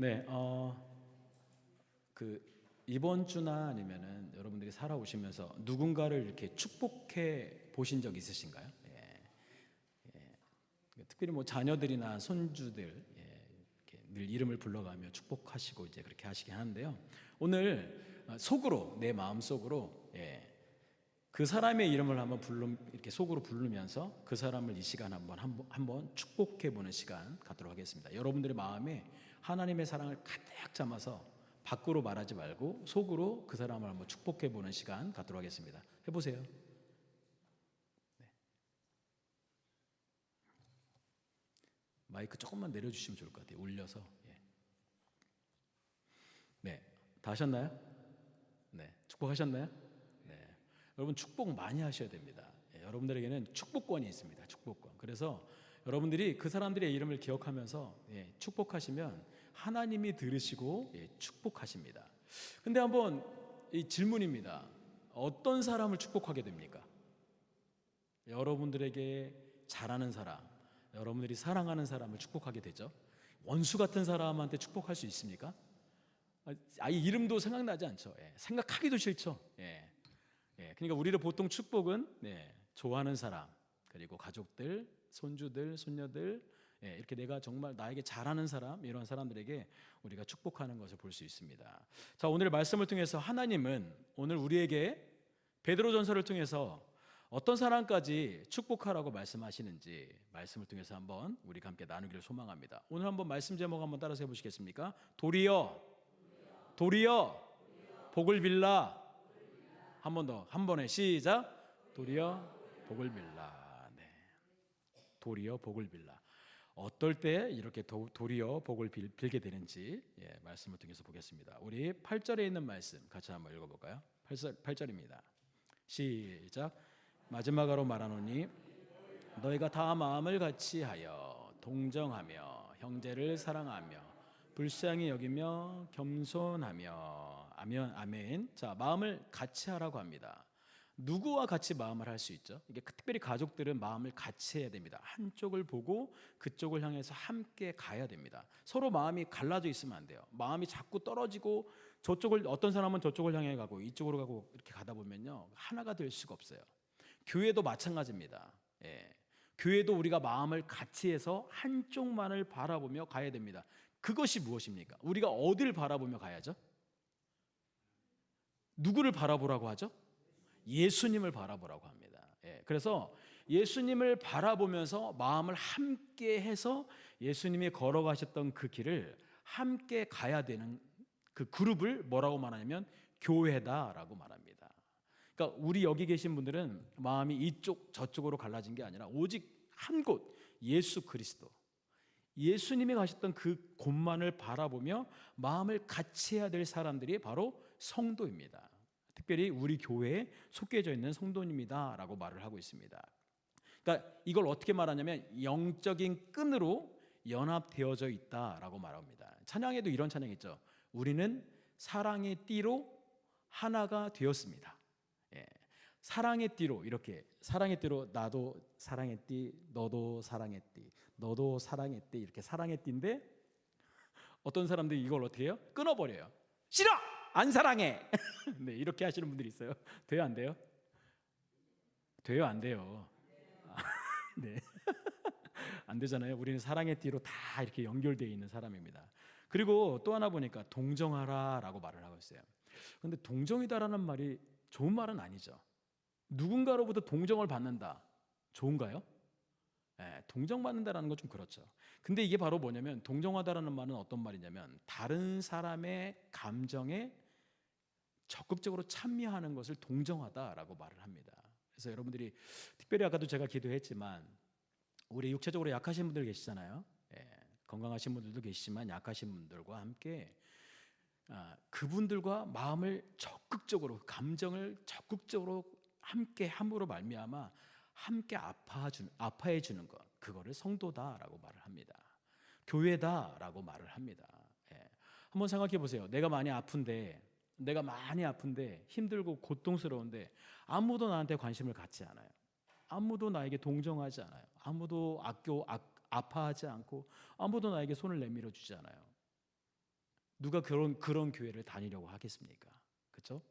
네, 이번 주나 아니면은 여러분들이 살아오시면서 누군가를 이렇게 축복해 보신 적 있으신가요? 특별히 뭐 자녀들이나 손주들, 이렇게 늘 이름을 불러가며 축복하시고 이제 그렇게 하시긴 하는데요. 오늘 속으로 내 마음 속으로 그 사람의 이름을 한번 이렇게 속으로 부르면서 그 사람을 이 시간 한번 축복해 보는 시간 갖도록 하겠습니다. 여러분들의 마음에 하나님의 사랑을 가득 담아서 밖으로 말하지 말고 속으로 그 사람을 한번 축복해 보는 시간 갖도록 하겠습니다. 해보세요. 네. 마이크 조금만 내려주시면 좋을 것 같아요. 울려서. 네, 다 하셨나요? 네, 축복하셨나요? 네, 여러분 축복 많이 하셔야 됩니다. 여러분들에게는 축복권이 있습니다. 축복권. 그래서 여러분들이 그 사람들의 이름을 기억하면서 축복하시면 하나님이 들으시고 축복하십니다. 근데 한번 이 질문입니다. 어떤 사람을 축복하게 됩니까? 여러분들에게 잘하는 사람, 여러분들이 사랑하는 사람을 축복하게 되죠. 원수 같은 사람한테 축복할 수 있습니까? 아예 이름도 생각나지 않죠. 생각하기도 싫죠. 그러니까 우리를 보통 축복은 좋아하는 사람, 그리고 가족들, 손주들, 손녀들, 이렇게 내가 정말 나에게 잘하는 사람, 이런 사람들에게 우리가 축복하는 것을 볼 수 있습니다. 자, 오늘 말씀을 통해서 하나님은 오늘 우리에게 베드로전서를 통해서 어떤 사람까지 축복하라고 말씀하시는지 말씀을 통해서 한번 우리가 함께 나누기를 소망합니다. 오늘 한번 말씀 제목 한번 따라서 해보시겠습니까? 도리어 복을 빌라. 한 번 더, 한 번에 시작. 도리어 복을 빌라. 네. 도리어 복을 빌라. 어떨 때 이렇게 도리어 복을 빌게 되는지 말씀을 통해서 보겠습니다. 우리 8절에 있는 말씀 같이 한번 읽어볼까요? 8절입니다. 시작. 마지막으로 말하노니 너희가 다 마음을 같이하여 동정하며 형제를 사랑하며 불쌍히 여기며 겸손하며 아멘. 자, 마음을 같이 하라고 합니다. 누구와 같이 마음을 할 수 있죠? 이게 특별히 가족들은 마음을 같이 해야 됩니다. 한쪽을 보고 그쪽을 향해서 함께 가야 됩니다. 서로 마음이 갈라져 있으면 안 돼요. 마음이 자꾸 떨어지고 어떤 사람은 저쪽을 향해 가고 이쪽으로 가고 이렇게 가다 보면요, 하나가 될 수가 없어요. 교회도 마찬가지입니다. 교회도 우리가 마음을 같이 해서 한쪽만을 바라보며 가야 됩니다. 그것이 무엇입니까? 우리가 어디를 바라보며 가야죠? 누구를 바라보라고 하죠? 예수님을 바라보라고 합니다. 그래서 예수님을 바라보면서 마음을 함께 해서 예수님이 걸어가셨던 그 길을 함께 가야 되는 그 그룹을 뭐라고 말하냐면 교회다라고 말합니다. 그러니까 우리 여기 계신 분들은 마음이 이쪽 저쪽으로 갈라진 게 아니라 오직 한 곳, 예수 그리스도, 예수님이 가셨던 그 곳만을 바라보며 마음을 같이 해야 될 사람들이 바로 성도입니다. 특별히 우리 교회에 속해져 있는 성도입니다 라고 말을 하고 있습니다. 그러니까 이걸 어떻게 말하냐면 영적인 끈으로 연합되어져 있다라고 말합니다. 찬양에도 이런 찬양이 있죠. 우리는 사랑의 띠로 하나가 되었습니다. 사랑의 띠로, 이렇게 사랑의 띠로, 나도 사랑의 띠, 너도 사랑의 띠, 너도 사랑의 띠, 이렇게 사랑의 띠인데 어떤 사람들이 이걸 어떻게 해요? 끊어버려요. 싫어! 안 사랑해! 네, 이렇게 하시는 분들이 있어요. 돼요, 안 돼요? 돼요, 안 돼요? 네. 안 되잖아요. 우리는 사랑의 띠로 다 이렇게 연결되어 있는 사람입니다. 그리고 또 하나 보니까 동정하라 라고 말을 하고 있어요. 그런데 동정이다라는 말이 좋은 말은 아니죠. 누군가로부터 동정을 받는다, 좋은가요? 동정받는다라는 건 좀 그렇죠. 근데 이게 바로 뭐냐면, 동정하다라는 말은 어떤 말이냐면 다른 사람의 감정에 적극적으로 참여하는 것을 동정하다라고 말을 합니다. 그래서 여러분들이 특별히 아까도 제가 기도했지만 우리 육체적으로 약하신 분들 계시잖아요. 건강하신 분들도 계시지만 약하신 분들과 함께 그분들과 마음을 적극적으로, 감정을 적극적으로 함께 함으로 말미암아 함께 아파해 주는 것, 그거를 성도다라고 말을 합니다. 교회다라고 말을 합니다. 한번 생각해 보세요. 내가 많이 아픈데 힘들고 고통스러운데 아무도 나한테 관심을 갖지 않아요. 아무도 나에게 동정하지 않아요. 아무도 아파하지 않고 아무도 나에게 손을 내밀어 주지 않아요. 누가 그런 교회를 다니려고 하겠습니까? 그렇죠?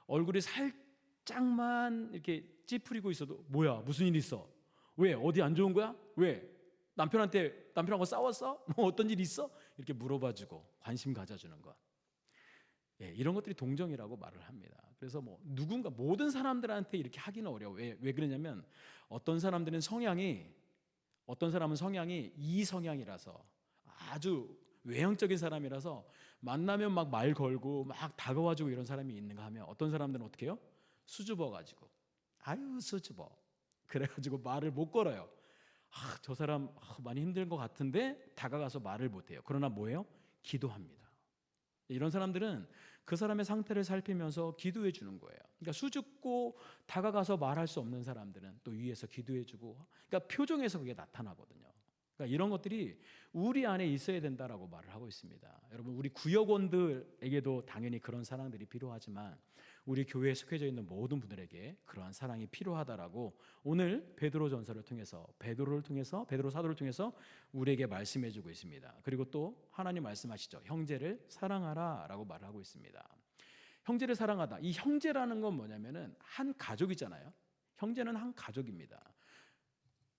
얼굴이 살짝만 이렇게 찌푸리고 있어도 뭐야, 무슨 일 있어? 왜? 어디 안 좋은 거야? 왜? 남편하고 싸웠어? 뭐 어떤 일 있어? 이렇게 물어봐주고 관심 가져주는 것. 예, 이런 것들이 동정이라고 말을 합니다. 그래서 뭐 누군가 모든 사람들한테 이렇게 하기는 어려워. 왜 그러냐면 어떤 사람은 성향이 이성향이라서 아주 외형적인 사람이라서 만나면 막 말 걸고 막 다가와주고 이런 사람이 있는가 하면 어떤 사람들은 어떻게 해요? 수줍어가지고 아유 수줍어 그래가지고 말을 못 걸어요. 저 사람 많이 힘든 것 같은데 다가가서 말을 못해요. 그러나 뭐예요? 기도합니다. 이런 사람들은 그 사람의 상태를 살피면서 기도해 주는 거예요. 그러니까 수줍고 다가가서 말할 수 없는 사람들은 또 위에서 기도해 주고, 그러니까 표정에서 그게 나타나거든요. 그러니까 이런 것들이 우리 안에 있어야 된다라고 말을 하고 있습니다. 여러분, 우리 구역원들에게도 당연히 그런 사랑들이 필요하지만 우리 교회에 속해져 있는 모든 분들에게 그러한 사랑이 필요하다라고 오늘 베드로 사도를 통해서 우리에게 말씀해 주고 있습니다. 그리고 또 하나님 말씀하시죠. 형제를 사랑하라라고 말을 하고 있습니다. 형제를 사랑하다. 이 형제라는 건 뭐냐면은 한 가족이잖아요. 형제는 한 가족입니다.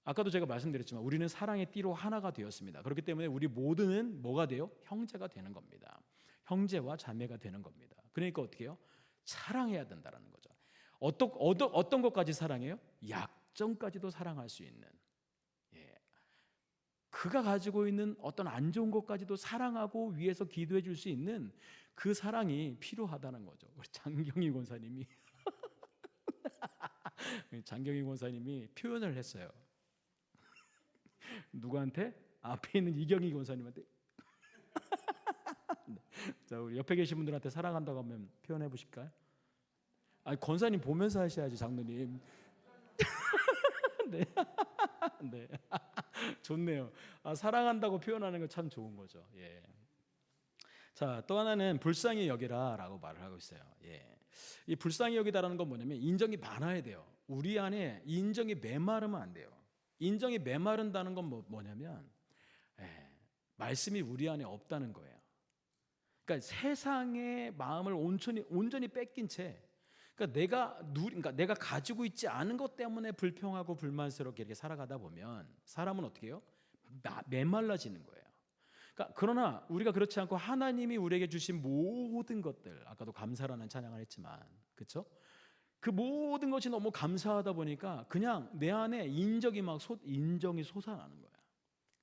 아까도 제가 말씀드렸지만 우리는 사랑의 띠로 하나가 되었습니다. 그렇기 때문에 우리 모두는 뭐가 돼요? 형제가 되는 겁니다. 형제와 자매가 되는 겁니다. 그러니까 어떻게 해요? 사랑해야 된다는 거죠. 어떤 것까지 사랑해요? 약점까지도 사랑할 수 있는, 그가 가지고 있는 어떤 안 좋은 것까지도 사랑하고 위에서 기도해 줄 수 있는 그 사랑이 필요하다는 거죠. 우리 장경희 권사님이 표현을 했어요. 누구한테? 앞에 있는 이경희 권사님한테. 자, 우리 옆에 계신 분들한테 사랑한다고 하면 표현해 보실까요? 아니, 권사님 보면서 하셔야지, 장로님. 네. 네. 좋네요. 사랑한다고 표현하는 거 참 좋은 거죠. 예. 자, 또 하나는 불쌍히 여기라라고 말을 하고 있어요. 예. 이 불쌍히 여기다라는 건 뭐냐면 인정이 많아야 돼요. 우리 안에 인정이 메마르면 안 돼요. 인정이 메마른다는 건 뭐냐면 말씀이 우리 안에 없다는 거예요. 그러니까 세상의 마음을 온전히 뺏긴 채, 그러니까 내가 가지고 있지 않은 것 때문에 불평하고 불만스럽게 이렇게 살아가다 보면 사람은 어떻게 해요? 메말라지는 거예요. 그러나 우리가 그렇지 않고 하나님이 우리에게 주신 모든 것들, 아까도 감사라는 찬양을 했지만, 그렇죠? 그 모든 것이 너무 감사하다 보니까 그냥 내 안에 인정이 솟아나는 거야.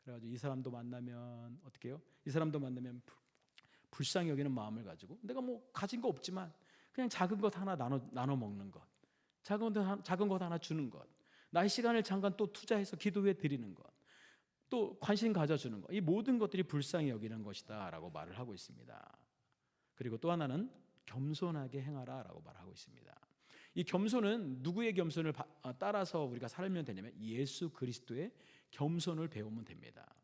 그래가지고 이 사람도 만나면 어떻게 해요? 이 사람도 만나면 불쌍히 여기는 마음을 가지고 내가 뭐 가진 거 없지만 그냥 작은 것 하나 나눠 먹는 것, 작은 것 하나 주는 것, 나의 시간을 잠깐 또 투자해서 기도해 드리는 것, 또 관심 가져주는 것, 이 모든 것들이 불쌍히 여기는 것이다라고 말을 하고 있습니다. 그리고 또 하나는 겸손하게 행하라라고 말하고 있습니다. 이 겸손은 누구의 겸손을 따라서 우리가 살면 되냐면 예수 그리스도의 겸손을 배우면 됩니다.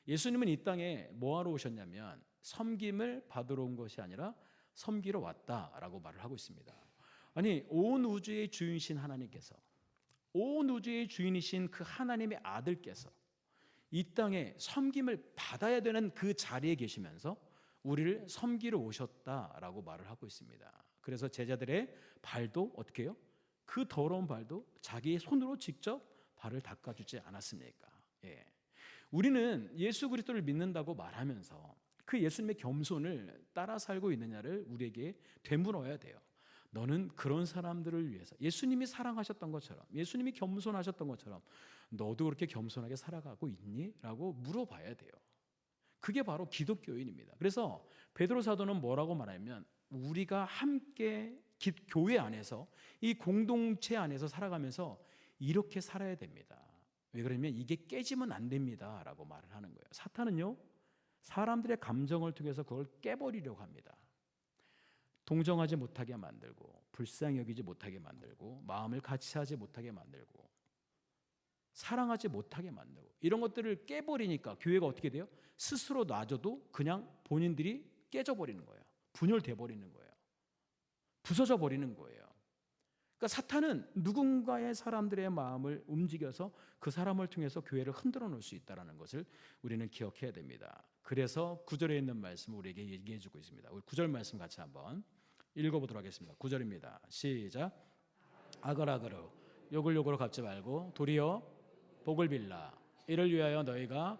예수님은 이 땅에 뭐하러 오셨냐면 섬김을 받으러 온 것이 아니라 섬기러 왔다라고 말을 하고 있습니다. 아니, 온 우주의 주인이신 하나님께서, 온 우주의 주인이신 그 하나님의 아들께서 이 땅에 섬김을 받아야 되는 그 자리에 계시면서 우리를 섬기러 오셨다라고 말을 하고 있습니다. 그래서 제자들의 발도 어떻게 해요? 그 더러운 발도 자기의 손으로 직접 발을 닦아주지 않았습니까? 예. 우리는 예수 그리스도를 믿는다고 말하면서 그 예수님의 겸손을 따라 살고 있느냐를 우리에게 되물어야 돼요. 너는 그런 사람들을 위해서 예수님이 사랑하셨던 것처럼, 예수님이 겸손하셨던 것처럼 너도 그렇게 겸손하게 살아가고 있니? 라고 물어봐야 돼요. 그게 바로 기독교인입니다. 그래서 베드로 사도는 뭐라고 말하냐면 우리가 함께 교회 안에서, 이 공동체 안에서 살아가면서 이렇게 살아야 됩니다. 왜 그러냐면 이게 깨지면 안 됩니다 라고 말을 하는 거예요. 사탄은요, 사람들의 감정을 통해서 그걸 깨버리려고 합니다. 동정하지 못하게 만들고, 불쌍히 여기지 못하게 만들고, 마음을 같이 하지 못하게 만들고, 사랑하지 못하게 만들고, 이런 것들을 깨버리니까 교회가 어떻게 돼요? 스스로 놔줘도 그냥 본인들이 깨져버리는 거예요. 분열돼 버리는 거예요. 부서져 버리는 거예요. 그러니까 사탄은 누군가의 사람들의 마음을 움직여서 그 사람을 통해서 교회를 흔들어 놓을 수 있다는 것을 우리는 기억해야 됩니다. 그래서 9절에 있는 말씀을 우리에게 얘기해 주고 있습니다. 우리 9절 말씀 같이 한번 읽어보도록 하겠습니다. 9절입니다. 시작. 악을 악으로 욕을 욕으로 갚지 말고 도리어 복을 빌라. 이를 위하여 너희가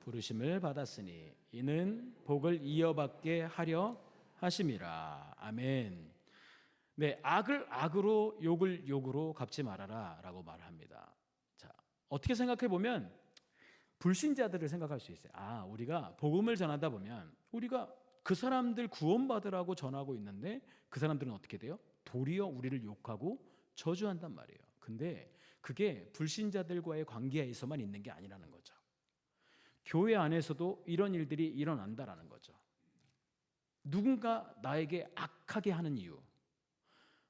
부르심을 받았으니 이는 복을 이어받게 하려 하심이라. 아멘. 네, 악을 악으로 욕을 욕으로 갚지 말아라 라고 말합니다. 자, 어떻게 생각해 보면 불신자들을 생각할 수 있어요. 우리가 복음을 전하다 보면 우리가 그 사람들 구원받으라고 전하고 있는데 그 사람들은 어떻게 돼요? 도리어 우리를 욕하고 저주한단 말이에요. 근데 그게 불신자들과의 관계에서만 있는 게 아니라는 거죠. 교회 안에서도 이런 일들이 일어난다라는 거죠. 누군가 나에게 악하게 하는 이유,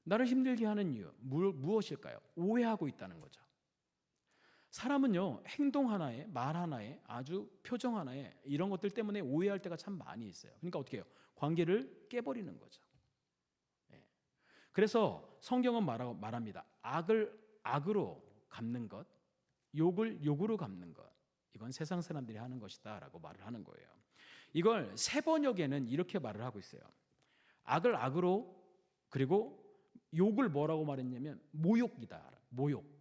나를 힘들게 하는 이유 무엇일까요? 오해하고 있다는 거죠. 사람은요, 행동 하나에, 말 하나에, 아주 표정 하나에 이런 것들 때문에 오해할 때가 참 많이 있어요. 그러니까 어떻게 해요? 관계를 깨버리는 거죠. 그래서 성경은 말합니다. 악을 악으로 갚는 것, 욕을 욕으로 갚는 것, 이건 세상 사람들이 하는 것이다 라고 말을 하는 거예요. 이걸 새 번역에는 이렇게 말을 하고 있어요. 악을 악으로, 그리고 욕을 뭐라고 말했냐면 모욕이다. 모욕.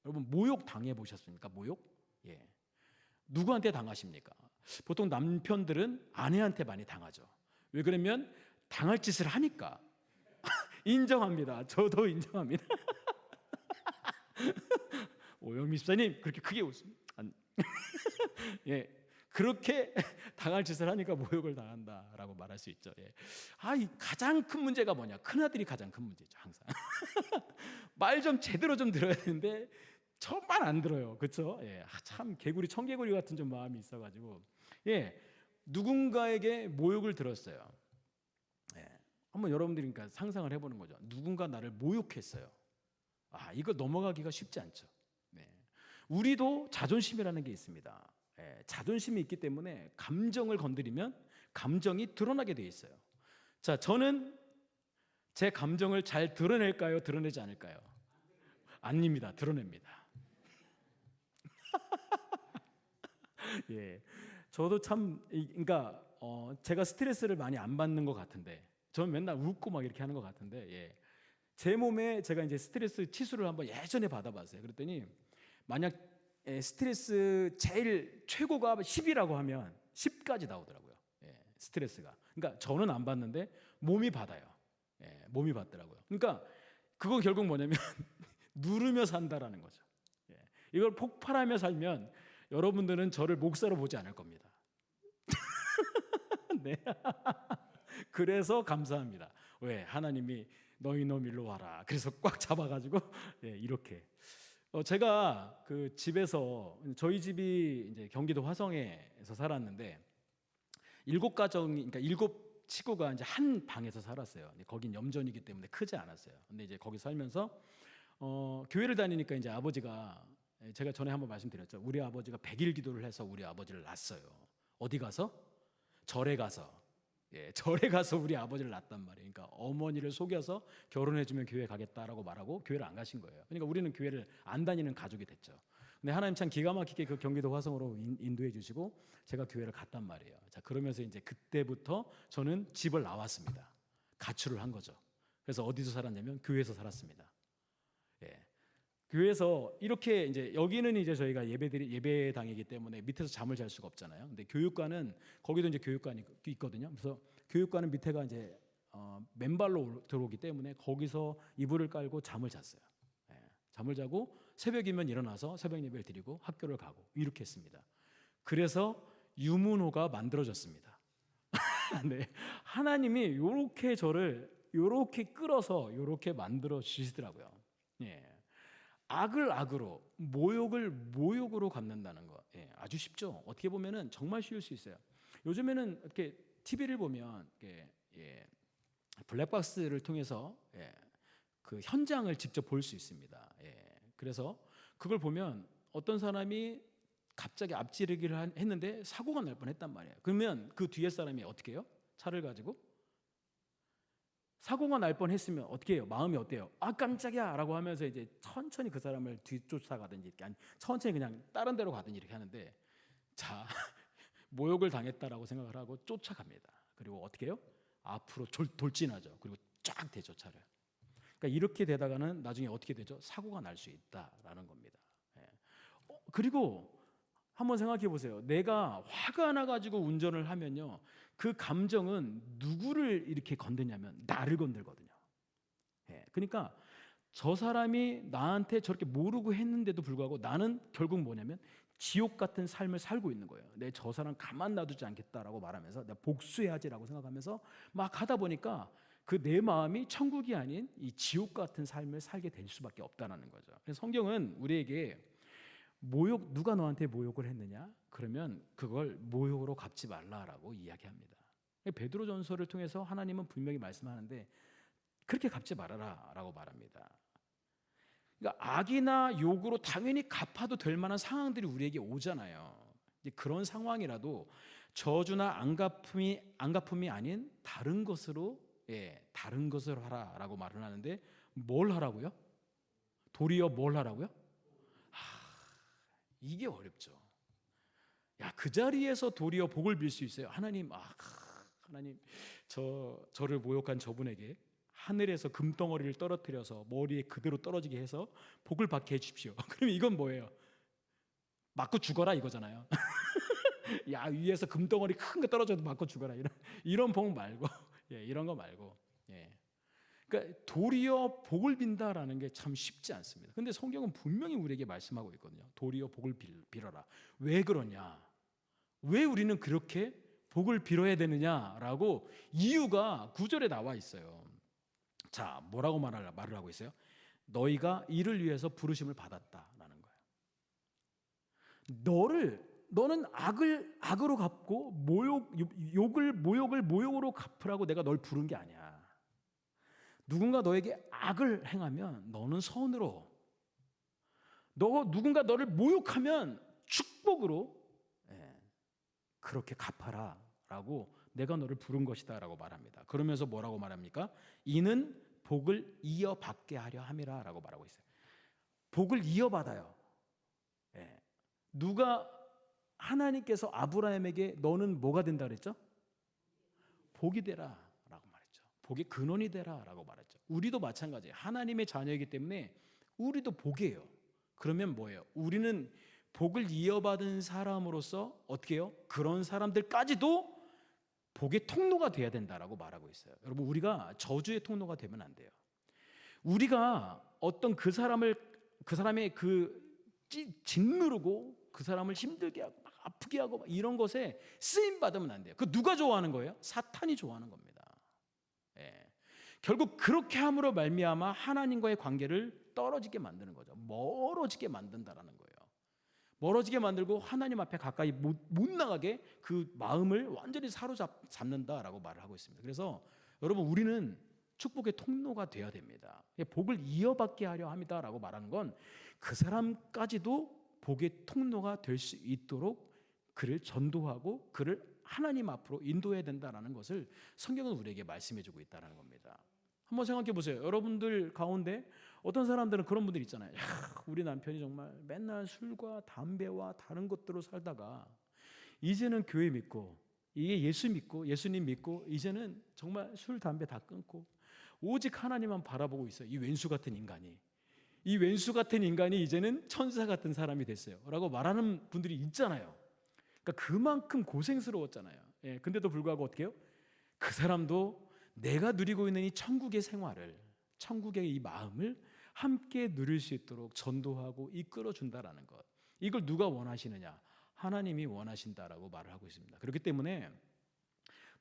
여러분 모욕 당해 보셨습니까? 모욕? 예. 누구한테 당하십니까? 보통 남편들은 아내한테 많이 당하죠. 왜 그러면 당할 짓을 하니까. 인정합니다. 저도 인정합니다. 오영 집사님 그렇게 크게 웃습니다. 예. 그렇게 당할 짓을 하니까 모욕을 당한다라고 말할 수 있죠. 예. 이 가장 큰 문제가 뭐냐? 큰 아들이 가장 큰 문제죠, 항상. 말 좀 제대로 좀 들어야 되는데 정말 안 들어요, 그렇죠? 예. 참 개구리, 청개구리 같은 좀 마음이 있어가지고, 예, 누군가에게 모욕을 들었어요. 예. 한번 여러분들이 그러니까 상상을 해보는 거죠. 누군가 나를 모욕했어요. 이거 넘어가기가 쉽지 않죠. 네. 우리도 자존심이라는 게 있습니다. 자존심이 있기 때문에 감정을 건드리면 감정이 드러나게 돼 있어요. 자, 저는 제 감정을 잘 드러낼까요? 드러내지 않을까요? 아닙니다. 드러냅니다. 예, 저도 참, 그러니까 제가 스트레스를 많이 안 받는 것 같은데, 저는 맨날 웃고 막 이렇게 하는 것 같은데, 예, 제 몸에 제가 이제 스트레스 치수를 한번 예전에 받아봤어요. 그랬더니 만약 스트레스 제일 최고가 10이라고 하면 10까지 나오더라고요. 예, 스트레스가. 그러니까 저는 안 받는데 몸이 받아요. 예, 몸이 받더라고요. 그러니까 그거 결국 뭐냐면 누르며 산다라는 거죠. 예, 이걸 폭발하며 살면 여러분들은 저를 목사로 보지 않을 겁니다. 네. 그래서 감사합니다. 왜? 하나님이 너희 놈 일로 와라. 그래서 꽉 잡아가지고 예, 이렇게. 제가 그 집에서, 저희 집이 이제 경기도 화성에서 살았는데 7가정이, 그러니까 7식구가 이제 한 방에서 살았어요. 거긴 염전이기 때문에 크지 않았어요. 근데 이제 거기 살면서 교회를 다니니까 이제 아버지가, 제가 전에 한번 말씀드렸죠. 우리 아버지가 100일 기도를 해서 우리 아버지를 낳았어요. 어디 가서? 절에 가서. 예, 절에 가서 우리 아버지를 낳았단 말이에요. 그러니까 어머니를 속여서 결혼해주면 교회 가겠다라고 말하고 교회를 안 가신 거예요. 그러니까 우리는 교회를 안 다니는 가족이 됐죠. 근데 하나님 참 기가 막히게 그 경기도 화성으로 인도해 주시고 제가 교회를 갔단 말이에요. 자, 그러면서 이제 그때부터 저는 집을 나왔습니다. 가출을 한 거죠. 그래서 어디서 살았냐면 교회에서 살았습니다. 예. 교회에서 이렇게 이제 여기는 이제 저희가 예배당이기 때문에 밑에서 잠을 잘 수가 없잖아요. 근데 교육관은 거기도 이제 교육관이 있거든요. 그래서 교육관은 밑에가 이제 맨발로 들어오기 때문에 거기서 이불을 깔고 잠을 잤어요. 예, 잠을 자고 새벽이면 일어나서 새벽 예배를 드리고 학교를 가고 이렇게 했습니다. 그래서 유문호가 만들어졌습니다. 네, 하나님이 이렇게 저를 이렇게 끌어서 이렇게 만들어 주시더라고요. 예. 악을 악으로, 모욕을 모욕으로 갚는다는 거, 예, 아주 쉽죠. 어떻게 보면은 정말 쉬울 수 있어요. 요즘에는 이렇게 TV를 보면 이렇게, 예, 블랙박스를 통해서, 예, 그 현장을 직접 볼 수 있습니다. 예, 그래서 그걸 보면 어떤 사람이 갑자기 앞지르기를 했는데 사고가 날 뻔했단 말이에요. 그러면 그 뒤에 사람이 어떻게 해요? 차를 가지고 사고가 날 뻔했으면 어떻게 해요? 마음이 어때요? 아 깜짝이야 라고 하면서 이제 천천히 그 사람을 뒤쫓아가든지 아니 천천히 그냥 다른 데로 가든지 이렇게 하는데, 자 모욕을 당했다라고 생각을 하고 쫓아갑니다. 그리고 어떻게 해요? 앞으로 돌진하죠. 그리고 쫙 대쫓아요. 그러니까 이렇게 되다가는 나중에 어떻게 되죠? 사고가 날 수 있다라는 겁니다. 예. 그리고 한번 생각해 보세요. 내가 화가 나가지고 운전을 하면요, 그 감정은 누구를 이렇게 건드냐면 나를 건들거든요. 예. 그러니까 저 사람이 나한테 저렇게 모르고 했는데도 불구하고 나는 결국 뭐냐면 지옥 같은 삶을 살고 있는 거예요. 내 저 사람 가만 놔두지 않겠다라고 말하면서 내가 복수해야지라고 생각하면서 막 하다 보니까 그 내 마음이 천국이 아닌 이 지옥 같은 삶을 살게 될 수밖에 없다는 거죠. 그래서 성경은 우리에게 모욕, 누가 너한테 모욕을 했느냐? 그러면 그걸 모욕으로 갚지 말라라고 이야기합니다. 베드로전서를 통해서 하나님은 분명히 말씀하는데 그렇게 갚지 말아라라고 말합니다. 그러니까 악이나 욕으로 당연히 갚아도 될 만한 상황들이 우리에게 오잖아요. 그런 상황이라도 저주나 안 갚음이 아닌 다른 것으로, 다른 것을 하라라고 말을 하는데 뭘 하라고요? 도리어 뭘 하라고요? 이게 어렵죠. 야, 그 자리에서 도리어 복을 빌 수 있어요. 하나님, 하나님, 저를 모욕한 저분에게 하늘에서 금덩어리를 떨어뜨려서 머리에 그대로 떨어지게 해서 복을 받게 해주십시오. 그러면 이건 뭐예요? 맞고 죽어라 이거잖아요. 야, 위에서 금덩어리 큰 거 떨어져도 맞고 죽어라, 이런 복 말고, 이런 거 말고, 그러니까 도리어 복을 빈다라는 게 참 쉽지 않습니다. 근데 성경은 분명히 우리에게 말씀하고 있거든요. 도리어 복을 빌어라. 왜 그러냐? 왜 우리는 그렇게 복을 빌어야 되느냐라고 이유가 9절에 나와 있어요. 자, 뭐라고 말을 하고 있어요? 너희가 이를 위해서 부르심을 받았다라는 거예요. 너는 악을 악으로 갚고 욕을 모욕으로 갚으라고 내가 널 부른 게 아니야. 누군가 너에게 악을 행하면 너는 선으로, 누군가 너를 모욕하면 축복으로 그렇게 갚아라라고 내가 너를 부른 것이다라고 말합니다. 그러면서 뭐라고 말합니까? 이는 복을 이어받게 하려 함이라라고 말하고 있어요. 복을 이어받아요. 누가 하나님께서 아브라함에게 너는 뭐가 된다 그랬죠? 복이 되라. 복의 근원이 되라라고 말했죠. 우리도 마찬가지예요. 하나님의 자녀이기 때문에 우리도 복이에요. 그러면 뭐예요? 우리는 복을 이어받은 사람으로서 어떻게 해요? 그런 사람들까지도 복의 통로가 돼야 된다라고 말하고 있어요. 여러분, 우리가 저주의 통로가 되면 안 돼요. 우리가 어떤 그 사람의 짓누르고 그 사람을 힘들게 하고 막 아프게 하고 막 이런 것에 쓰임 받으면 안 돼요. 그 누가 좋아하는 거예요? 사탄이 좋아하는 겁니다. 결국 그렇게 함으로 말미암아 하나님과의 관계를 떨어지게 만드는 거죠. 멀어지게 만든다라는 거예요. 멀어지게 만들고 하나님 앞에 가까이 못 나가게 그 마음을 완전히 사로잡는다라고 말을 하고 있습니다. 그래서 여러분, 우리는 축복의 통로가 되어야 됩니다. 복을 이어받게 하려 합니다라고 말하는 건 그 사람까지도 복의 통로가 될 수 있도록 그를 전도하고 그를 하나님 앞으로 인도해야 된다는 것을 성경은 우리에게 말씀해주고 있다는 겁니다. 한번 생각해 보세요. 여러분들 가운데 어떤 사람들은 그런 분들 있잖아요. 우리 남편이 정말 맨날 술과 담배와 다른 것들로 살다가 이제는 교회 믿고 이게 예수님 믿고 이제는 정말 술 담배 다 끊고 오직 하나님만 바라보고 있어요. 이 왼수 같은 인간이 이제는 천사 같은 사람이 됐어요 라고 말하는 분들이 있잖아요. 그러니까 그만큼 고생스러웠잖아요. 근데도 불구하고 어떻게 해요? 그 사람도 내가 누리고 있는 이 천국의 생활을, 천국의 이 마음을 함께 누릴 수 있도록 전도하고 이끌어준다라는 것, 이걸 누가 원하시느냐? 하나님이 원하신다라고 말을 하고 있습니다. 그렇기 때문에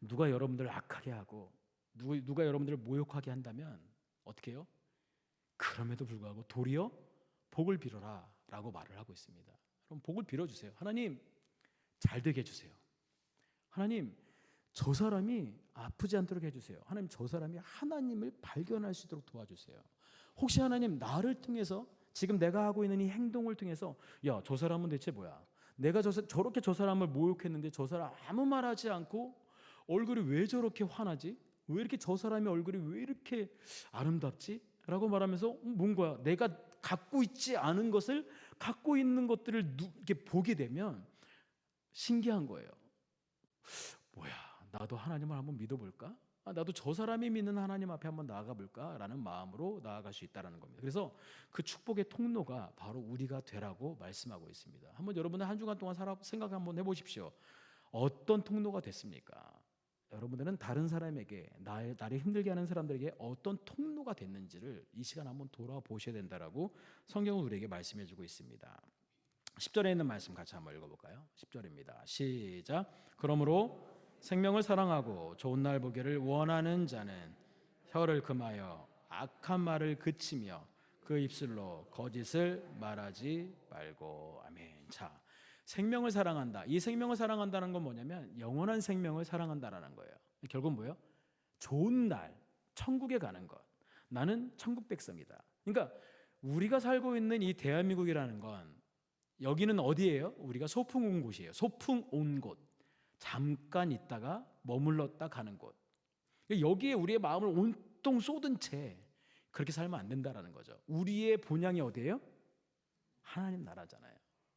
누가 여러분들을 악하게 하고 누가 여러분들을 모욕하게 한다면 어떻게 해요? 그럼에도 불구하고 도리어 복을 빌어라 라고 말을 하고 있습니다. 그럼 복을 빌어주세요. 하나님 잘 되게 해주세요. 하나님 저 사람이 아프지 않도록 해주세요. 하나님 저 사람이 하나님을 발견할 수 있도록 도와주세요. 혹시 하나님 나를 통해서 지금 내가 하고 있는 이 행동을 통해서 야, 저 사람은 대체 뭐야? 내가 저렇게 저 사람을 모욕했는데 저 사람 아무 말하지 않고 얼굴이 왜 저렇게 환하지? 왜 이렇게 저 사람의 얼굴이 왜 이렇게 아름답지? 라고 말하면서 뭔가 내가 갖고 있지 않은 것을 갖고 있는 것들을 이렇게 보게 되면 신기한 거예요. 뭐야, 나도 하나님을 한번 믿어볼까? 나도 저 사람이 믿는 하나님 앞에 한번 나아가 볼까? 라는 마음으로 나아갈 수 있다는 겁니다. 그래서 그 축복의 통로가 바로 우리가 되라고 말씀하고 있습니다. 한번 여러분들 한 주간 동안 생각 한번 해보십시오. 어떤 통로가 됐습니까? 여러분들은 다른 사람에게 나를 힘들게 하는 사람들에게 어떤 통로가 됐는지를 이 시간 한번 돌아보셔야 된다라고 성경은 우리에게 말씀해 주고 있습니다. 10절에 있는 말씀 같이 한번 읽어볼까요? 10절입니다. 시작. 그러므로 생명을 사랑하고 좋은 날 보기를 원하는 자는 혀를 금하여 악한 말을 그치며 그 입술로 거짓을 말하지 말고. 아멘. 자, 생명을 사랑한다. 이 생명을 사랑한다는 건 뭐냐면 영원한 생명을 사랑한다라는 거예요. 결국 뭐예요? 좋은 날, 천국에 가는 것. 나는 천국 백성이다. 그러니까 우리가 살고 있는 이 대한민국이라는 건 여기는 어디예요? 우리가 소풍 온 곳이에요. 소풍 온 곳. 잠깐 있다가 머물렀다 가는 곳. 여기에 우리의 마음을 온통 쏟은 채 그렇게 살면 안 된다라는 거죠. 우리의 본향이 어디예요? 하나님 나라잖아요.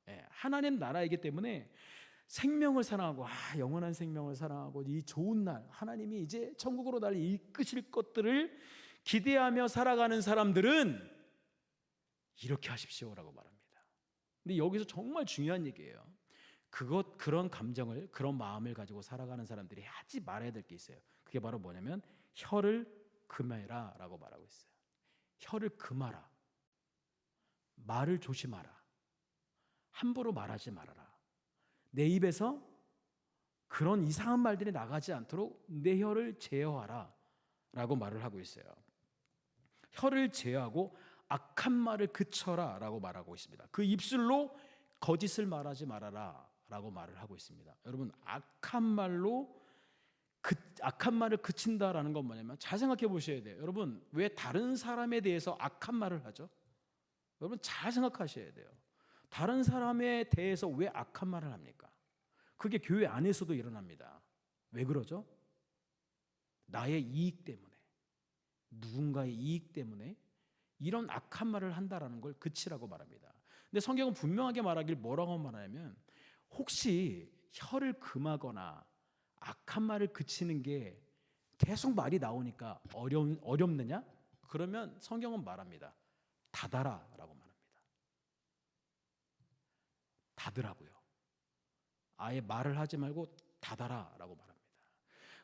예, 하나님 나라이기 때문에 생명을 사랑하고 영원한 생명을 사랑하고 이 좋은 날 하나님이 이제 천국으로 나를 이끄실 것들을 기대하며 살아가는 사람들은 이렇게 하십시오라고 말합니다. 근데 여기서 정말 중요한 얘기예요. 그런 감정을, 그런 마음을 가지고 살아가는 사람들이 하지 말아야 될 게 있어요. 그게 바로 뭐냐면 혀를 금해라 라고 말하고 있어요. 혀를 금하라. 말을 조심하라. 함부로 말하지 말아라. 내 입에서 그런 이상한 말들이 나가지 않도록 내 혀를 제어하라 라고 말을 하고 있어요. 혀를 제어하고 악한 말을 그쳐라 라고 말하고 있습니다. 그 입술로 거짓을 말하지 말아라 라고 말을 하고 있습니다. 여러분, 악한 말을 그친다라는 건 뭐냐면 잘 생각해 보셔야 돼요. 여러분, 왜 다른 사람에 대해서 악한 말을 하죠? 여러분 잘 생각하셔야 돼요. 다른 사람에 대해서 왜 악한 말을 합니까? 그게 교회 안에서도 일어납니다. 왜 그러죠? 나의 이익 때문에, 누군가의 이익 때문에 이런 악한 말을 한다라는 걸 그치라고 말합니다. 근데 성경은 분명하게 말하길 뭐라고 말하냐면 혹시 혀를 금하거나 악한 말을 그치는 게 계속 말이 나오니까 어렵느냐? 그러면 성경은 말합니다. 닫아라 라고 말합니다. 닫으라고요. 아예 말을 하지 말고 닫아라 라고 말합니다.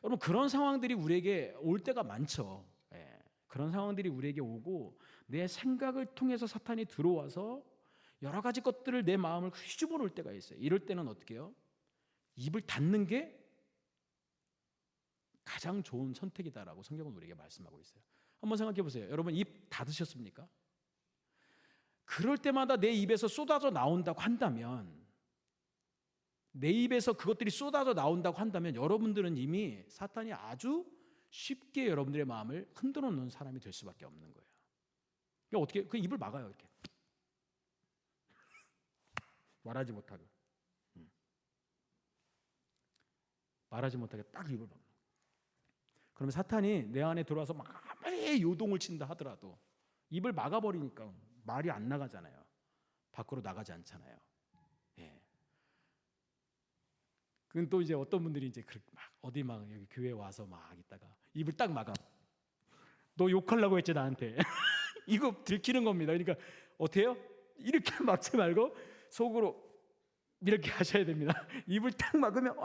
여러분, 그런 상황들이 우리에게 올 때가 많죠. 예, 그런 상황들이 우리에게 오고 내 생각을 통해서 사탄이 들어와서 여러 가지 것들을 내 마음을 휘집어 놓을 때가 있어요. 이럴 때는 어떻게 해요? 입을 닫는 게 가장 좋은 선택이다라고 성경은 우리에게 말씀하고 있어요. 한번 생각해 보세요. 여러분, 입 닫으셨습니까? 그럴 때마다 내 입에서 쏟아져 나온다고 한다면, 내 입에서 그것들이 쏟아져 나온다고 한다면 여러분들은 이미 사탄이 아주 쉽게 여러분들의 마음을 흔들어 놓는 사람이 될 수밖에 없는 거예요. 그러니까 어떻게 그 입을 막아요. 이렇게 말하지 못하게, 말하지 못하게 딱 입을 막는. 그러면 사탄이 내 안에 들어와서 막 아무리 요동을 친다 하더라도 입을 막아버리니까 말이 안 나가잖아요. 밖으로 나가지 않잖아요. 예. 그건 또 이제 어떤 분들이 이제 막 어디 막 여기 교회 와서 막 있다가 입을 딱 막아. 너 욕하려고 했지 나한테. 이거 들키는 겁니다. 그러니까 어떻게 해요? 이렇게 막지 말고 속으로 이렇게 하셔야 됩니다. 입을 딱 막으면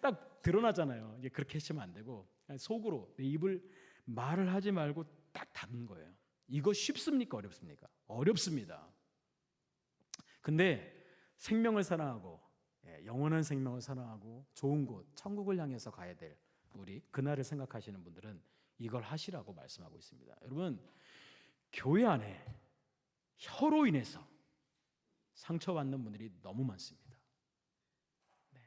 딱 드러나잖아요. 이게 그렇게 하시면 안 되고 속으로 내 입을 말을 하지 말고 딱 닫는 거예요. 이거 쉽습니까? 어렵습니까? 어렵습니다. 근데 생명을 사랑하고 영원한 생명을 사랑하고 좋은 곳 천국을 향해서 가야 될 우리 그날을 생각하시는 분들은 이걸 하시라고 말씀하고 있습니다. 여러분, 교회 안에 혀로 인해서 상처받는 분들이 너무 많습니다. 네.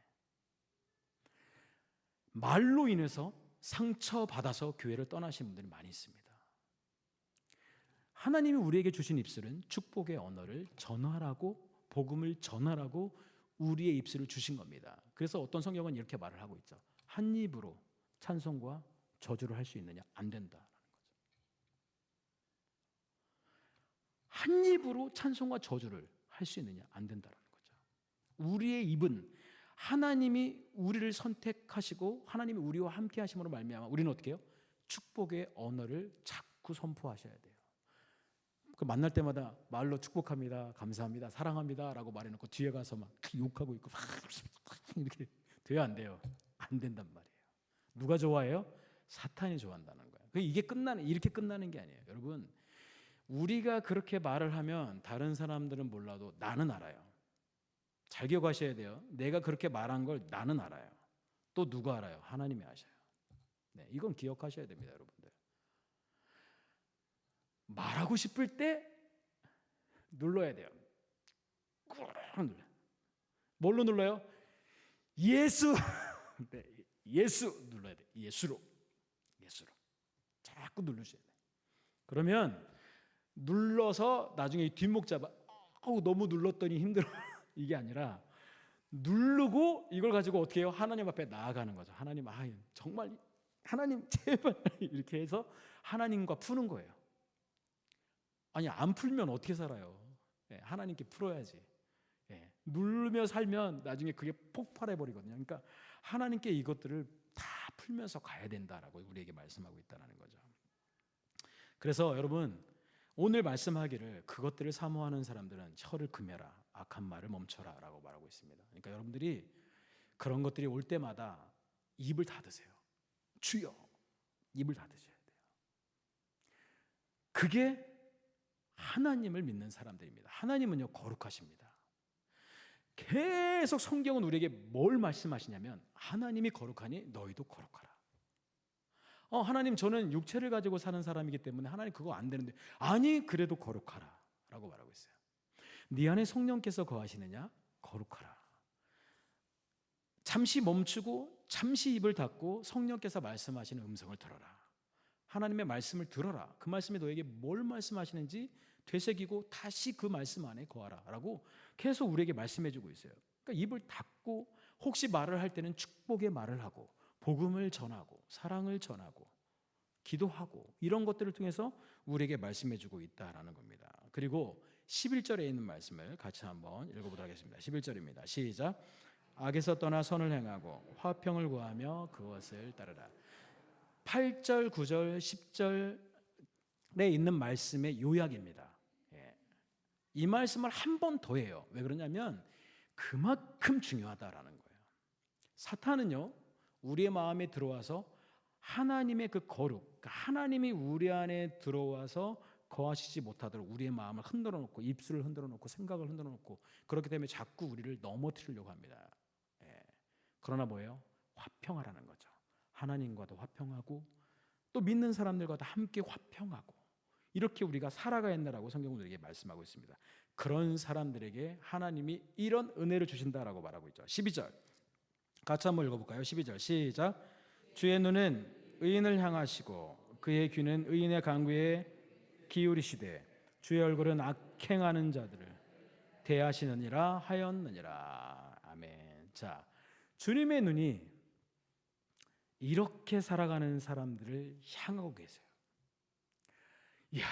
말로 인해서 상처받아서 교회를 떠나신 분들이 많이 있습니다. 하나님이 우리에게 주신 입술은 축복의 언어를 전하라고, 복음을 전하라고 우리의 입술을 주신 겁니다. 그래서 어떤 성경은 이렇게 말을 하고 있죠. 한 입으로 찬송과 저주를 할 수 있느냐? 안 된다라는 거죠. 한 입으로 찬송과 저주를 할 수 있느냐? 안 된다라는 거죠. 우리의 입은 하나님이 우리를 선택하시고 하나님이 우리와 함께 하심으로 말미암아 우리는 어떻게 해요? 축복의 언어를 자꾸 선포하셔야 돼요. 그 만날 때마다 말로 축복합니다, 감사합니다, 사랑합니다 라고 말해놓고 뒤에 가서 막 욕하고 있고 막 이렇게 돼야 안 돼요. 안 된단 말이에요. 누가 좋아해요? 사탄이 좋아한다는 거예요. 이렇게 끝나는 게 아니에요. 여러분, 우리가 그렇게 말을 하면 다른 사람들은 몰라도 나는 알아요. 잘 기억하셔야 돼요. 내가 그렇게 말한 걸 나는 알아요. 또 누가 알아요? 하나님이 아셔요. 네, 이건 기억하셔야 됩니다, 여러분들. 말하고 싶을 때 눌러야 돼요. 꾹 눌러. 뭘로 눌러요? 예수. 네, 예수 눌러야 돼. 예수로 자꾸 누르셔야 돼. 그러면 눌러서 나중에 뒷목 잡아. 너무 눌렀더니 힘들어. 이게 아니라 누르고 이걸 가지고 어떻게 해요? 하나님 앞에 나아가는 거죠. 하나님, 정말 하나님 제발 이렇게 해서 하나님과 푸는 거예요. 아니, 안 풀면 어떻게 살아요? 하나님께 풀어야지. 누르며 살면 나중에 그게 폭발해 버리거든요. 그러니까 하나님께 이것들을 다 풀면서 가야 된다라고 우리에게 말씀하고 있다는 거죠. 그래서 여러분, 오늘 말씀하기를 그것들을 사모하는 사람들은 혀를 금해라, 악한 말을 멈춰라 라고 말하고 있습니다. 그러니까 여러분들이 그런 것들이 올 때마다 입을 닫으세요. 주여, 입을 닫으셔야 돼요. 그게 하나님을 믿는 사람들입니다. 하나님은요, 거룩하십니다. 계속 성경은 우리에게 뭘 말씀하시냐면 하나님이 거룩하니 너희도 거룩하라. 하나님, 저는 육체를 가지고 사는 사람이기 때문에 하나님 그거 안 되는데, 아니 그래도 거룩하라 라고 말하고 있어요. 네 안에 성령께서 거하시느냐? 거룩하라. 잠시 멈추고 잠시 입을 닫고 성령께서 말씀하시는 음성을 들어라. 하나님의 말씀을 들어라. 그 말씀이 너에게 뭘 말씀하시는지 되새기고 다시 그 말씀 안에 거하라 라고 계속 우리에게 말씀해주고 있어요. 그러니까 입을 닫고 혹시 말을 할 때는 축복의 말을 하고 복음을 전하고 사랑을 전하고 기도하고 이런 것들을 통해서 우리에게 말씀해주고 있다라는 겁니다. 그리고 11절에 있는 말씀을 같이 한번 읽어보도록 하겠습니다. 11절입니다. 시작. 악에서 떠나 선을 행하고 화평을 구하며 그것을 따르라. 8절, 9절, 10절에 있는 말씀의 요약입니다. 이 말씀을 한 번 더 해요. 왜 그러냐면 그만큼 중요하다라는 거예요. 사탄은요, 우리의 마음에 들어와서 하나님의 그 거룩, 그러니까 하나님이 우리 안에 들어와서 거하시지 못하도록 우리의 마음을 흔들어 놓고 입술을 흔들어 놓고 생각을 흔들어 놓고 그렇기 때문에 자꾸 우리를 넘어뜨리려고 합니다. 그러나 뭐예요? 화평하라는 거죠. 하나님과도 화평하고 또 믿는 사람들과도 함께 화평하고 이렇게 우리가 살아가야 한다라고 성경은 우리에게 말씀하고 있습니다. 그런 사람들에게 하나님이 이런 은혜를 주신다라고 말하고 있죠. 12절 같이 한번 읽어볼까요? 12절 시작. 주의 눈은 의인을 향하시고 그의 귀는 의인의 간구에 기울이시되 주의 얼굴은 악행하는 자들을 대하시느니라 하였느니라. 아멘. 자, 주님의 눈이 이렇게 살아가는 사람들을 향하고 계세요. 이야,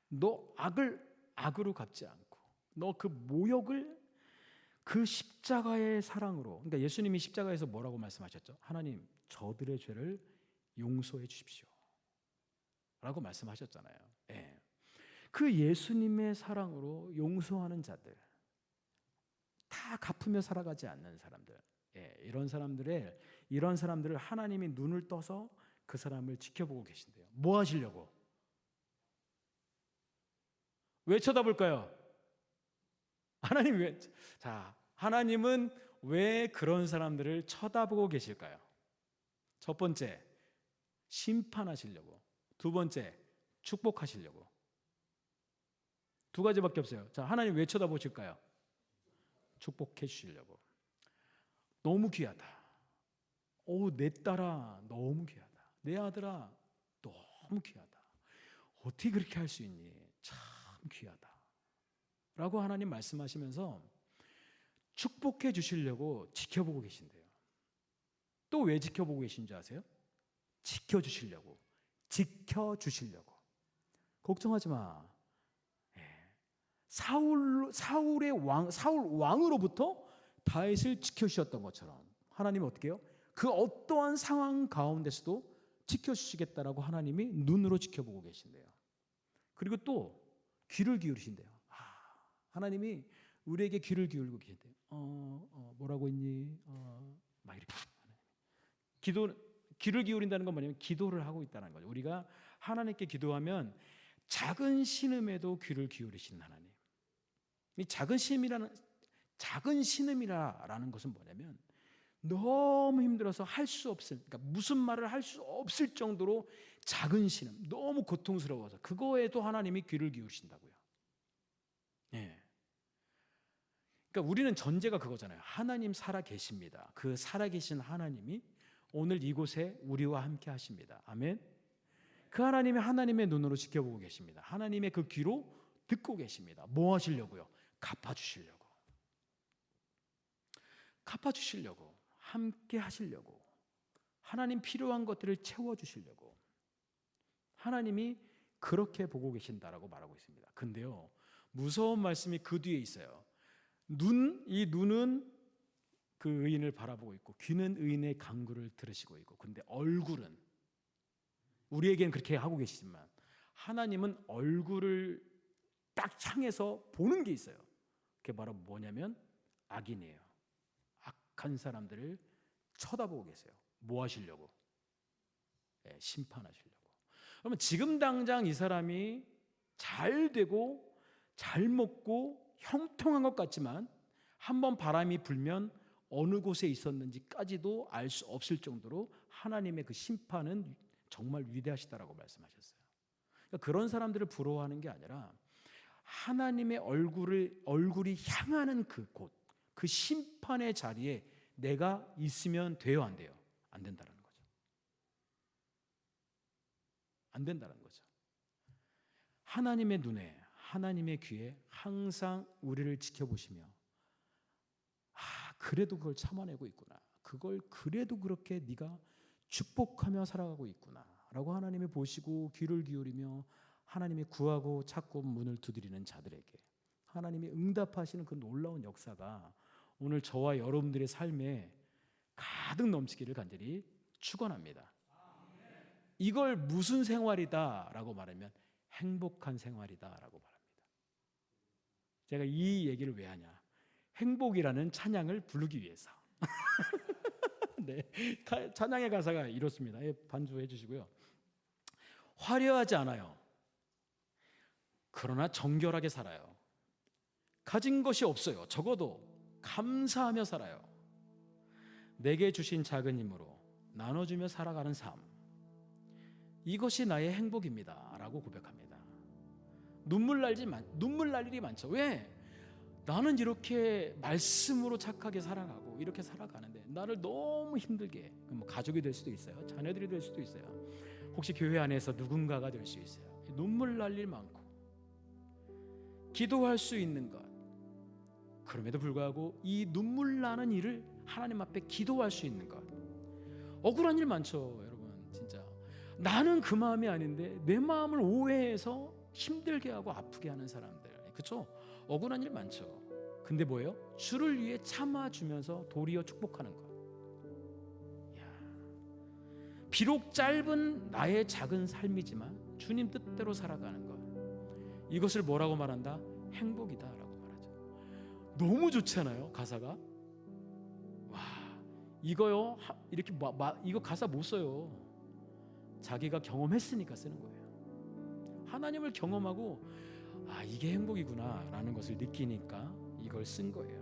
너 악을 악으로 갚지 않고 너 그 모욕을 그 십자가의 사랑으로, 그러니까 예수님이 십자가에서 뭐라고 말씀하셨죠? 하나님, 저들의 죄를 용서해 주십시오 라고 말씀하셨잖아요. 그 예수님의 사랑으로 용서하는 자들, 다 갚으며 살아가지 않는 사람들, 이런 사람들을 하나님이 눈을 떠서 그 사람을 지켜보고 계신대요. 뭐 하시려고? 왜 쳐다볼까요? 하나님은 왜 그런 사람들을 쳐다보고 계실까요? 첫 번째, 심판하시려고. 두 번째, 축복하시려고. 두 가지밖에 없어요. 자, 하나님 왜 쳐다보실까요? 축복해 주시려고. 너무 귀하다. 내 딸아 너무 귀하다. 내 아들아 너무 귀하다. 어떻게 그렇게 할 수 있니? 참 귀하다 라고 하나님 말씀하시면서 축복해 주시려고 지켜보고 계신대요. 또 왜 지켜보고 계신지 아세요? 지켜주시려고, 지켜주시려고. 걱정하지 마. 사울 왕으로부터 다윗을 지켜주셨던 것처럼 하나님은 어떻게 해요? 그 어떠한 상황 가운데서도 지켜주시겠다라고 하나님이 눈으로 지켜보고 계신대요. 그리고 또 귀를 기울이신대요. 하나님이 우리에게 귀를 기울이고 계신대요. 뭐라고 했니? 막 이렇게. 귀를 기울인다는 건 뭐냐면 기도를 하고 있다는 거죠. 우리가 하나님께 기도하면 작은 신음에도 귀를 기울이시는 하나님. 이 작은 신음이라는 것은 뭐냐면 너무 힘들어서 할 수 없을, 그러니까 무슨 말을 할 수 없을 정도로 작은 신음, 너무 고통스러워서 그거에도 하나님이 귀를 기울이신다고요. 그러니까 우리는 전제가 그거잖아요. 하나님 살아 계십니다. 그 살아 계신 하나님이 오늘 이곳에 우리와 함께 하십니다. 아멘. 그 하나님이 하나님의 눈으로 지켜보고 계십니다. 하나님의 그 귀로 듣고 계십니다. 뭐 하시려고요? 갚아주시려고. 갚아주시려고. 함께 하시려고. 하나님 필요한 것들을 채워주시려고. 하나님이 그렇게 보고 계신다라고 말하고 있습니다. 근데요, 무서운 말씀이 그 뒤에 있어요. 이 눈은 그 의인을 바라보고 있고 귀는 의인의 간구를 들으시고 있고, 근데 얼굴은, 우리에게는 그렇게 하고 계시지만 하나님은 얼굴을 딱 향해서 보는 게 있어요. 그게 바로 뭐냐면 악인이에요. 악한 사람들을 쳐다보고 계세요. 뭐 하시려고? 심판하시려고. 그러면 지금 당장 이 사람이 잘 되고 잘 먹고 형통한 것 같지만 한번 바람이 불면 어느 곳에 있었는지까지도 알 수 없을 정도로 하나님의 그 심판은 정말 위대하시다라고 말씀하셨어요. 그러니까 그런 사람들을 부러워하는 게 아니라 하나님의 얼굴이 향하는 그 곳, 그 심판의 자리에 내가 있으면 돼요, 안 돼요? 안 된다는 거죠. 안 된다는 거죠. 하나님의 눈에, 하나님의 귀에 항상 우리를 지켜보시며, 그래도 그걸 참아내고 있구나, 그걸 그래도 그렇게 네가 축복하며 살아가고 있구나 라고 하나님이 보시고 귀를 기울이며 하나님이 구하고 찾고 문을 두드리는 자들에게 하나님이 응답하시는 그 놀라운 역사가 오늘 저와 여러분들의 삶에 가득 넘치기를 간절히 축원합니다. 이걸 무슨 생활이다 라고 말하면 행복한 생활이다 라고 말합니다. 제가 이 얘기를 왜 하냐, 행복이라는 찬양을 부르기 위해서. 네, 찬양의 가사가 이렇습니다. 반주해 주시고요. 화려하지 않아요. 그러나 정결하게 살아요. 가진 것이 없어요. 적어도 감사하며 살아요. 내게 주신 작은 힘으로 나눠주며 살아가는 삶, 이것이 나의 행복입니다 라고 고백합니다. 눈물 날 일이 많죠. 왜? 나는 이렇게 말씀으로 착하게 살아가고 이렇게 살아가는데 나를 너무 힘들게, 뭐 가족이 될 수도 있어요, 자녀들이 될 수도 있어요, 혹시 교회 안에서 누군가가 될 수 있어요. 눈물 날 일 많고 기도할 수 있는 것, 그럼에도 불구하고 이 눈물 나는 일을 하나님 앞에 기도할 수 있는 것, 억울한 일 많죠 여러분. 진짜 나는 그 마음이 아닌데 내 마음을 오해해서 힘들게 하고 아프게 하는 사람들, 그렇죠? 억울한 일 많죠. 근데 뭐예요? 주를 위해 참아주면서 도리어 축복하는 것. 비록 짧은 나의 작은 삶이지만 주님 뜻대로 살아가는 것, 이것을 뭐라고 말한다? 행복이다 라고 말하죠. 너무 좋잖아요 가사가. 와, 이거요, 이렇게 이거 가사 못 써요. 자기가 경험했으니까 쓰는 거예요. 하나님을 경험하고 이게 행복이구나 라는 것을 느끼니까 이걸 쓴 거예요.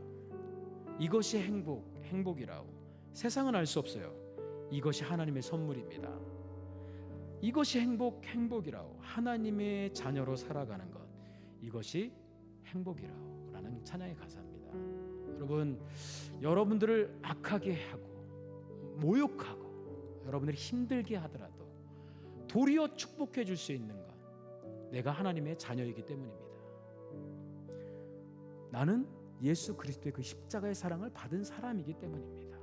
이것이 행복이라고. 세상은 알 수 없어요. 이것이 하나님의 선물입니다. 이것이 행복이라고. 하나님의 자녀로 살아가는 것, 이것이 행복이라고 라는 찬양의 가사입니다. 여러분, 여러분들을 악하게 하고 모욕하고 여러분들이 힘들게 하더라도 도리어 축복해 줄 수 있는 것, 내가 하나님의 자녀이기 때문입니다. 나는 예수 그리스도의 그 십자가의 사랑을 받은 사람이기 때문입니다.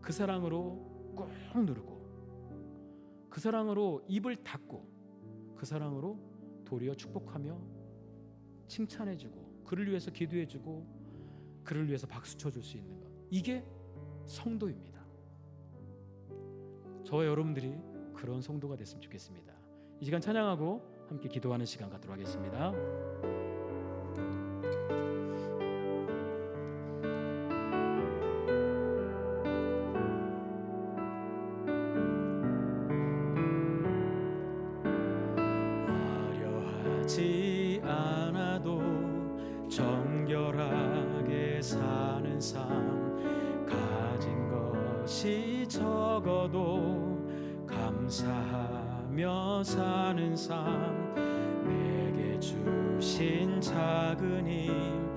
그 사랑으로 꼭 누르고 그 사랑으로 입을 닫고 그 사랑으로 도리어 축복하며 칭찬해주고 그를 위해서 기도해주고 그를 위해서 박수 쳐줄 수 있는 것, 이게 성도입니다. 저와 여러분들이 그런 성도가 됐으면 좋겠습니다. 이 시간 찬양하고 함께 기도하는 시간 갖도록 하겠습니다. 화려하지 않아도 정결하게 사는 삶, 가진 것이 적어도 감사하며 사는 삶, 내게 주신 작은 힘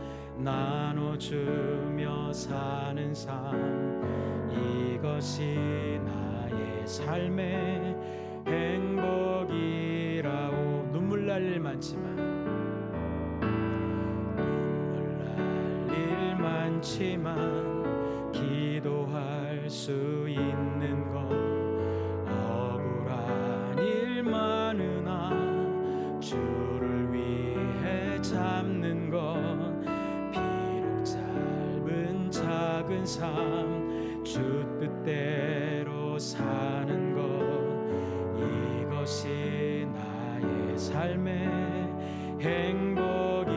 나눠주며 사는 삶, 이것이 나의 삶의 행복이라오. 눈물 날 일 많지만 기도할 수 있는 것, 억울한 일 많으나 주를 위해 잡는 것, 비록 짧은 작은 삶 주 뜻대로 사는 것, 이것이 나의 삶의 행복이라오.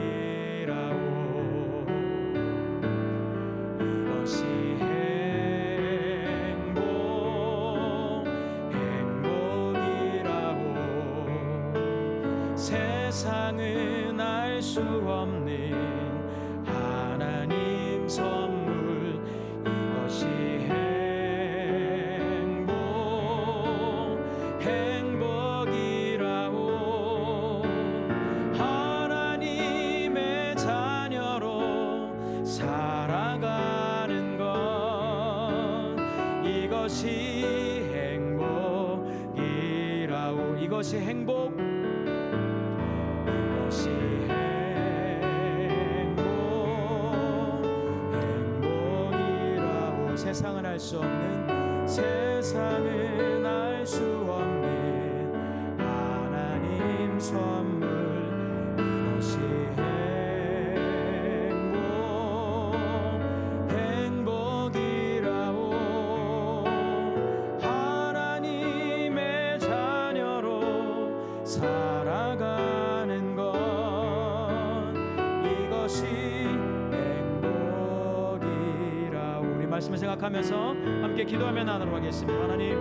이것이 행복이라오. 세상은 알 수 없는 하나님 선물, 이것이 행복이라오. 하나님의 자녀로 살아가는 것, 이것이 행복이라오. 이것이 행복, 이것이 행복이라오. 세상은 알 수 없는, 세상은 알 수 없는 하나님 선물, 이것이 행복이라오. 하나님의 자녀로 살아가는 것, 이것이 행복이라오. 우리 말씀을 생각하면서 함께 기도하며 나누도록 하겠습니다. 하나님,